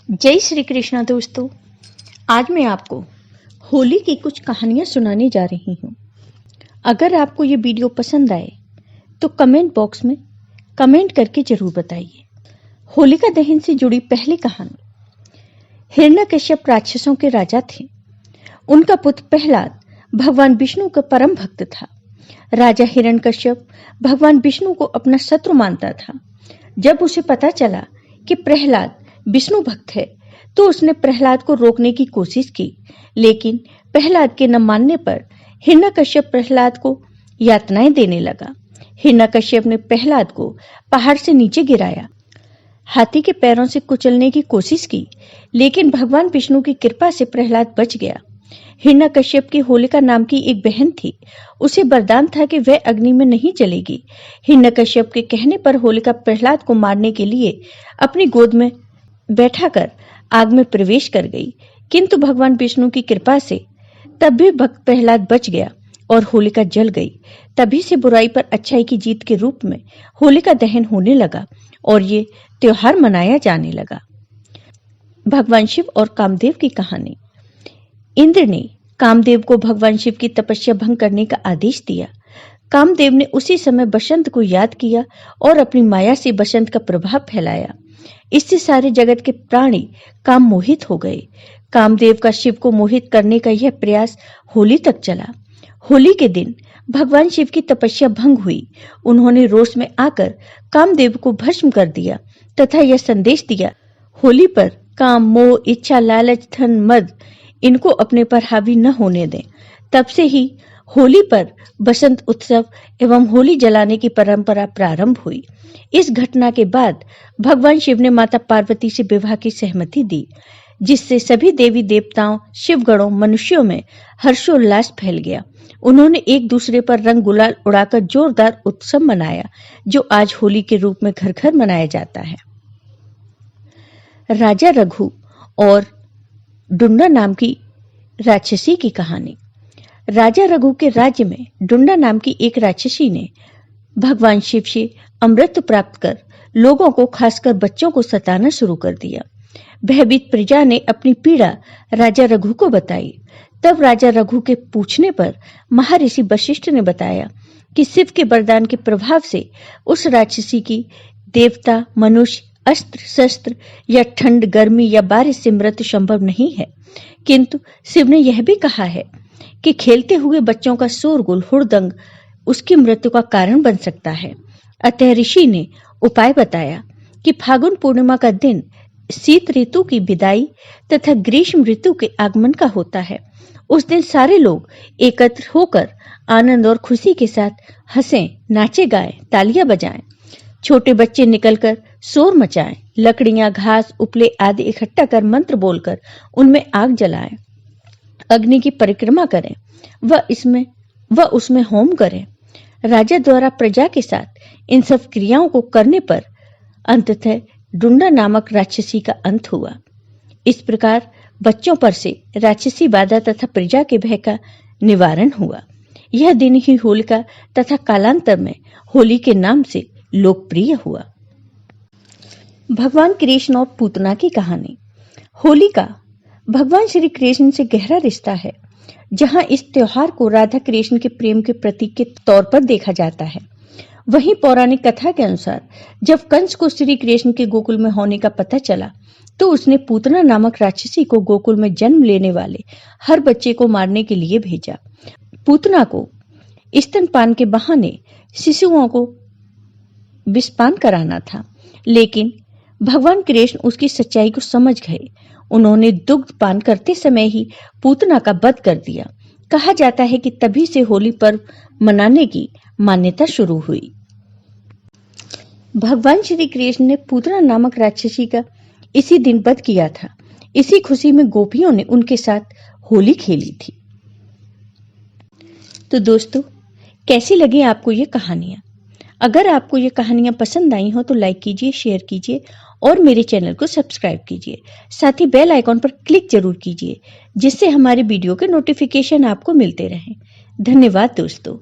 जय श्री कृष्णा दोस्तों। आज मैं आपको होली की कुछ कहानियां सुनाने जा रही हूं। अगर आपको ये वीडियो पसंद आए तो कमेंट बॉक्स में कमेंट करके जरूर बताइए। होलिका दहन से जुड़ी पहली कहानी। हिरण्यकश्यप राक्षसों के राजा थे। उनका पुत्र प्रहलाद भगवान विष्णु का परम भक्त था। राजा हिरण्यकश्यप भगवान विष्णु को अपना शत्रु मानता था। जब उसे पता चला कि प्रहलाद विष्णु भक्त है तो उसने प्रहलाद को रोकने की कोशिश की, लेकिन प्रहलाद के न मानने पर हिरण्यकश्यप प्रहलाद को यातनाएं देने लगा। हिरण्यकश्यप ने प्रहलाद को पहाड़ से नीचे गिराया, हाथी के पैरों से कुचलने की कोशिश की, लेकिन भगवान विष्णु की कृपा से प्रहलाद बच गया। हिरण्यकश्यप की होलिका नाम की एक बहन थी। उसे वरदान था कि वह अग्नि में नहीं जलेगी। हिरण्यकश्यप के कहने पर होलिका प्रहलाद को मारने के लिए अपनी गोद में बैठाकर आग में प्रवेश कर गई, किंतु भगवान विष्णु की कृपा से तब भी भक्त प्रहलाद बच गया और होलिका जल गई। तभी से बुराई पर अच्छाई की जीत के रूप में होलिका दहन होने लगा और ये त्योहार मनाया जाने लगा। भगवान शिव और कामदेव की कहानी। इंद्र ने कामदेव को भगवान शिव की तपस्या भंग करने का आदेश दिया। कामदेव ने उसी समय बसंत को याद किया और अपनी माया से बसंत का प्रभाव फैलाया। इससे सारे जगत के प्राणी काम मोहित हो गए। कामदेव का शिव को मोहित करने का यह प्रयास होली तक चला। होली के दिन भगवान शिव की तपस्या भंग हुई। उन्होंने रोष में आकर कामदेव को भस्म कर दिया तथा यह संदेश दिया, होली पर काम, मोह, इच्छा, लालच, धन, मद इनको अपने पर हावी न होने दें। तब से ही होली पर बसंत उत्सव एवं होली जलाने की परंपरा प्रारंभ हुई। इस घटना के बाद भगवान शिव ने माता पार्वती से विवाह की सहमति दी, जिससे सभी देवी देवताओं, शिवगणों, मनुष्यों में हर्षोल्लास फैल गया। उन्होंने एक दूसरे पर रंग गुलाल उड़ाकर जोरदार उत्सव मनाया, जो आज होली के रूप में घर घर मनाया जाता है। राजा रघु और डुंडा नाम की राक्षसी की कहानी। राजा रघु के राज्य में डुंडा नाम की एक राक्षसी ने भगवान शिव से अमृत प्राप्त कर लोगों को, खासकर बच्चों को सताना शुरू कर दिया। भयभीत प्रजा ने अपनी पीड़ा राजा रघु को बताई। तब राजा रघु के पूछने पर महर्षि वशिष्ठ ने बताया कि शिव के वरदान के प्रभाव से उस राक्षसी की देवता, मनुष्य, अस्त्र शस्त्र या ठंड, गर्मी या बारिश से मृत्यु संभव नहीं है, किंतु शिव ने यह भी कहा है कि खेलते हुए बच्चों का शोरगुल, हुड़दंग उसकी मृत्यु का कारण बन सकता है। अतः ऋषि ने उपाय बताया कि फागुन पूर्णिमा का दिन शीत ऋतु की विदाई तथा ग्रीष्म ऋतु के आगमन का होता है। उस दिन सारे लोग एकत्र होकर आनंद और खुशी के साथ हंसें, नाचे, गाएं, तालियां बजाएं। छोटे बच्चे निकलकर शोर मचाएं, लकड़ियां, घास, उपले आदि इकट्ठा कर मंत्र बोलकर उनमें आग जलाएं, अग्नि की परिक्रमा करें, वह उसमें होम करें। राजा द्वारा प्रजा के साथ इन सब क्रियाओं को करने पर अंततः डुंडा नामक राक्षसी का अंत हुआ। इस प्रकार बच्चों पर से राक्षसी बाधा तथा प्रजा के भय का निवारण हुआ। यह दिन ही होलिका तथा कालांतर में होली के नाम से लोकप्रिय हुआ। भगवान कृष्ण और पूतना की कहानी। होलिका भगवान श्री कृष्ण से गहरा रिश्ता है। जहां इस त्योहार को राधा कृष्ण के प्रेम के प्रतीक के तौर पर देखा जाता है, वहीं पौराणिक कथा के अनुसार जब कंस को श्री कृष्ण के गोकुल में होने का पता चला तो उसने पूतना नामक राक्षसी को गोकुल में जन्म लेने वाले हर बच्चे को मारने के लिए भेजा। पूतना को स्तनपान के बहाने शिशुओं को विषपान कराना था, लेकिन भगवान कृष्ण उसकी सच्चाई को समझ गए। उन्होंने दुग्ध पान करते समय ही पूतना का वध कर दिया। कहा जाता है कि तभी से होली पर्व मनाने की मान्यता शुरू हुई। भगवान श्री कृष्ण ने पूतना नामक राक्षसी का इसी दिन वध किया था। इसी खुशी में गोपियों ने उनके साथ होली खेली थी। तो दोस्तों, कैसी लगी आपको ये कहानियां? अगर आपको ये कहानियां पसंद आई हो तो लाइक कीजिए, शेयर कीजिए और मेरे चैनल को सब्सक्राइब कीजिए। साथ ही बेल आइकॉन पर क्लिक जरूर कीजिए, जिससे हमारे वीडियो के नोटिफिकेशन आपको मिलते रहें। धन्यवाद दोस्तों।